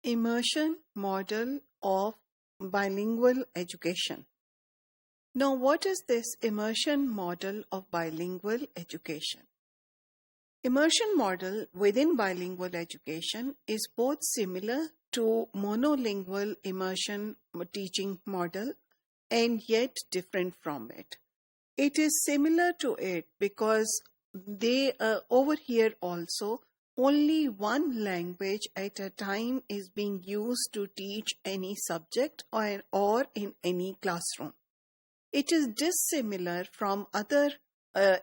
Immersion model of bilingual education. Now, what is this immersion model of bilingual education? Immersion model within bilingual education is both similar to monolingual immersion teaching model and yet different from it. It is similar to it because they over here also only one language at a time is being used to teach any subject or in any classroom. It is dissimilar from other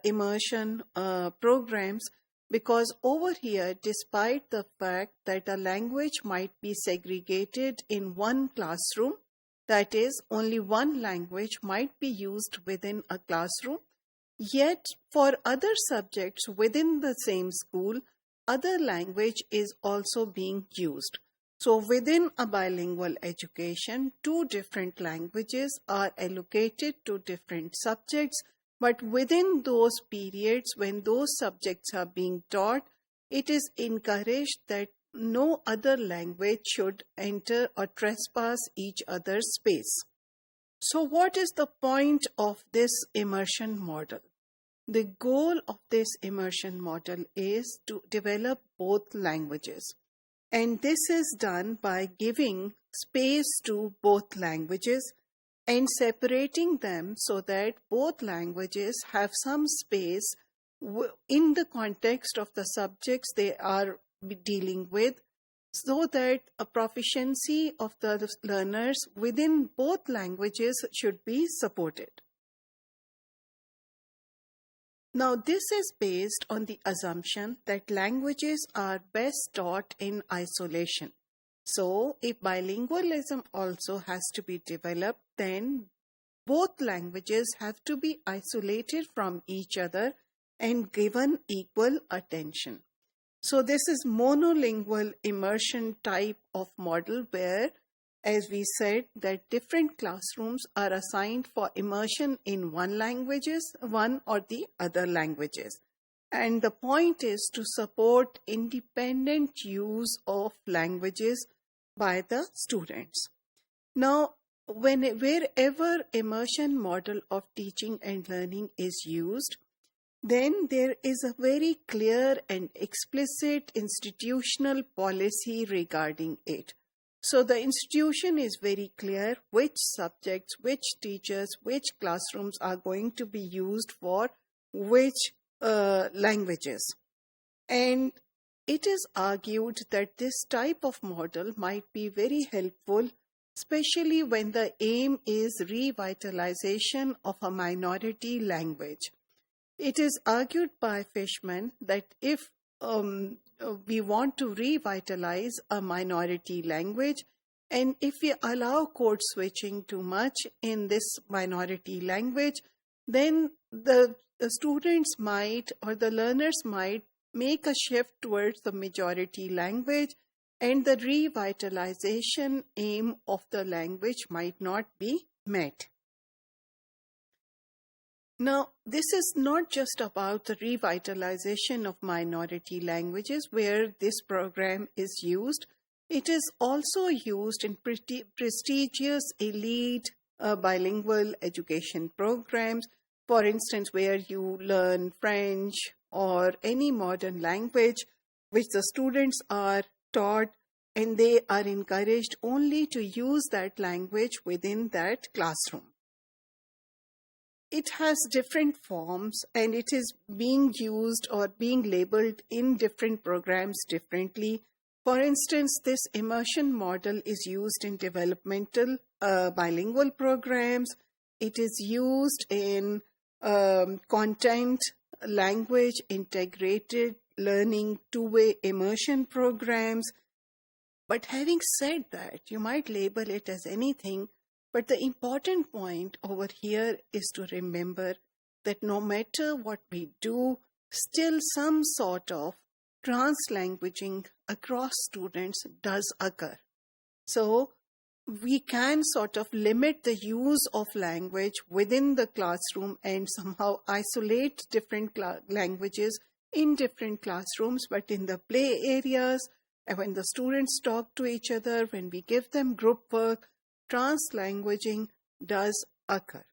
immersion programs because over here, despite the fact that a language might be segregated in one classroom, that is, only one language might be used within a classroom, yet for other subjects within the same school, other language is also being used. So within a bilingual education, two different languages are allocated to different subjects, but within those periods when those subjects are being taught, it is encouraged that no other language should enter or trespass each other's space. So what is the point of this immersion model? The goal of this immersion model is to develop both languages. And this is done by giving space to both languages and separating them so that both languages have some space in the context of the subjects they are dealing with, so that a proficiency of the learners within both languages should be supported. Now, this is based on the assumption that languages are best taught in isolation. So, if bilingualism also has to be developed, then both languages have to be isolated from each other and given equal attention. So, this is monolingual immersion type of model where, as we said, that different classrooms are assigned for immersion in one or the other languages. And the point is to support independent use of languages by the students. Now, wherever immersion model of teaching and learning is used, then there is a very clear and explicit institutional policy regarding it. So the institution is very clear which subjects, which teachers, which classrooms are going to be used for which languages. And it is argued that this type of model might be very helpful, especially when the aim is revitalization of a minority language. It is argued by Fishman that if we want to revitalize a minority language, and if we allow code switching too much in this minority language, then the students might or the learners might make a shift towards the majority language, and the revitalization aim of the language might not be met. Now, this is not just about the revitalization of minority languages where this program is used. It is also used in prestigious elite bilingual education programs, for instance, where you learn French or any modern language which the students are taught, and they are encouraged only to use that language within that classroom. It has different forms and it is being used or being labeled in different programs differently. For instance, this immersion model is used in developmental bilingual programs. It is used in content, language, integrated learning, two-way immersion programs. But having said that, you might label it as anything. But the important point over here is to remember that no matter what we do, still some sort of translanguaging across students does occur. So we can sort of limit the use of language within the classroom and somehow isolate different languages in different classrooms, but in the play areas, And when the students talk to each other, when we give them group work, translanguaging does occur.